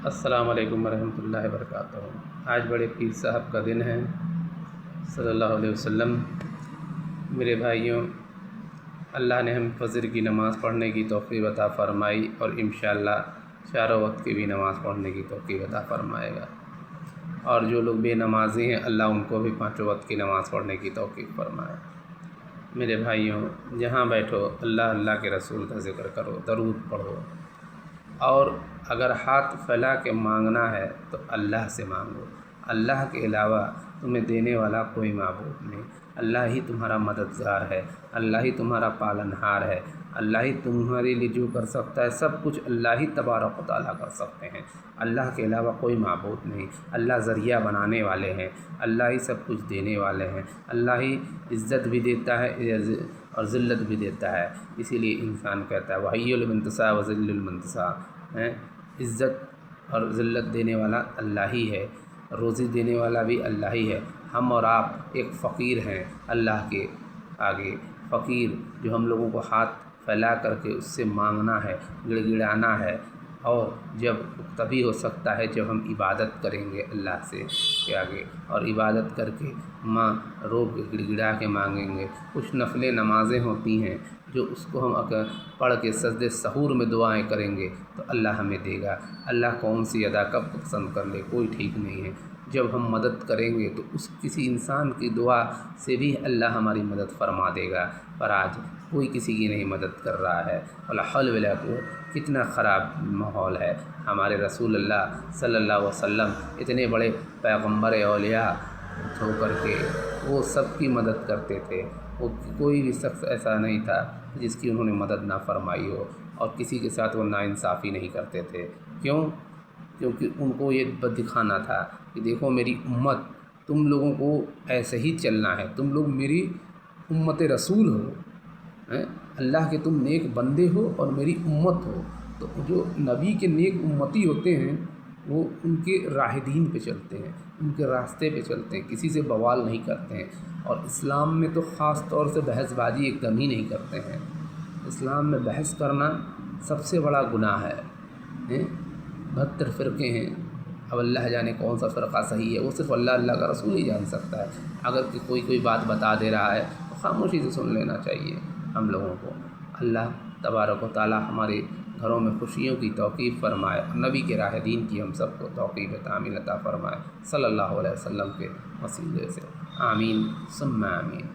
السلام علیکم ورحمۃ اللہ وبرکاتہ۔ آج بڑے پیر صاحب کا دن ہے صلی اللہ علیہ وسلم۔ میرے بھائیوں، اللہ نے ہم فجر کی نماز پڑھنے کی توفیق عطا فرمائی اور انشاءاللہ چاروں وقت کی بھی نماز پڑھنے کی توفیق عطا فرمائے گا، اور جو لوگ بے نمازی ہیں اللہ ان کو بھی پانچوں وقت کی نماز پڑھنے کی توفیق فرمائے۔ میرے بھائیوں، جہاں بیٹھو اللہ کے رسول کا ذکر کرو، درود پڑھو، اور اگر ہاتھ پھیلا کے مانگنا ہے تو اللہ سے مانگو۔ اللہ کے علاوہ تمہیں دینے والا کوئی معبود نہیں۔ اللہ ہی تمہارا مددگار ہے، اللہ ہی تمہارا پالنہار ہے، اللہ ہی تمہارے لیے جو کر سکتا ہے سب کچھ اللہ ہی تبارک و تعالیٰ کر سکتے ہیں۔ اللہ کے علاوہ کوئی معبود نہیں۔ اللہ ذریعہ بنانے والے ہیں، اللہ ہی سب کچھ دینے والے ہیں، اللہ ہی عزت بھی دیتا ہے اور ذلت بھی دیتا ہے۔ اسی لیے انسان کہتا ہے وَحَيُّ الْمُنْتَصَى وَذِلُّ الْمُنْتَصَى، عزت اور ذلت دینے والا اللہ ہی ہے، روزی دینے والا بھی اللہ ہی ہے۔ ہم اور آپ ایک فقیر ہیں اللہ کے آگے، فقیر جو ہم لوگوں کو ہاتھ پھیلا کر کے اس سے مانگنا ہے، گڑ گڑانا ہے، اور جب تبھی ہو سکتا ہے جب ہم عبادت کریں گے اللہ سے کے آگے، اور عبادت کر کے رو کے گڑ گڑا کے مانگیں گے۔ کچھ نفل نمازیں ہوتی ہیں جو اس کو ہم اگر پڑھ کے سجدے سحور میں دعائیں کریں گے تو اللہ ہمیں دے گا۔ اللہ کون سی ادا کب پسند کر لے کوئی ٹھیک نہیں ہے۔ جب ہم مدد کریں گے تو اس کسی انسان کی دعا سے بھی اللہ ہماری مدد فرما دے گا، پر آج کوئی کسی کی نہیں مدد کر رہا ہے۔ ولا حول ولا قوت، کتنا خراب ماحول ہے۔ ہمارے رسول اللہ صلی اللہ علیہ وسلم اتنے بڑے پیغمبر اولیاء ہو کر کے وہ سب کی مدد کرتے تھے، وہ کوئی بھی شخص ایسا نہیں تھا جس کی انہوں نے مدد نہ فرمائی ہو، اور کسی کے ساتھ وہ ناانصافی نہیں کرتے تھے۔ کیونکہ ان کو یہ دکھانا تھا کہ دیکھو میری امت، تم لوگوں کو ایسے ہی چلنا ہے، تم لوگ میری امت رسول ہو، اللہ کے تم نیک بندے ہو اور میری امت ہو۔ تو جو نبی کے نیک امتی ہوتے ہیں وہ ان کے راہ دین پہ چلتے ہیں، ان کے راستے پہ چلتے ہیں، کسی سے بوال نہیں کرتے ہیں، اور اسلام میں تو خاص طور سے بحث بازی ایک دم ہی نہیں کرتے ہیں۔ اسلام میں بحث کرنا سب سے بڑا گناہ ہے۔ 72 فرقے ہیں، اب اللہ جانے کون سا فرقہ صحیح ہے، وہ صرف اللہ کا رسول ہی جان سکتا ہے۔ اگر کوئی بات بتا دے رہا ہے تو خاموشی سے سن لینا چاہیے ہم لوگوں کو۔ اللہ تبارک و تعالیٰ ہمارے گھروں میں خوشیوں کی توفیق فرمائے، اور نبی کے راہ دین کی ہم سب کو توفیق تعمیل عطا فرمائے، صلی اللہ علیہ وسلم کے وسیلے سے، آمین ثم آمین۔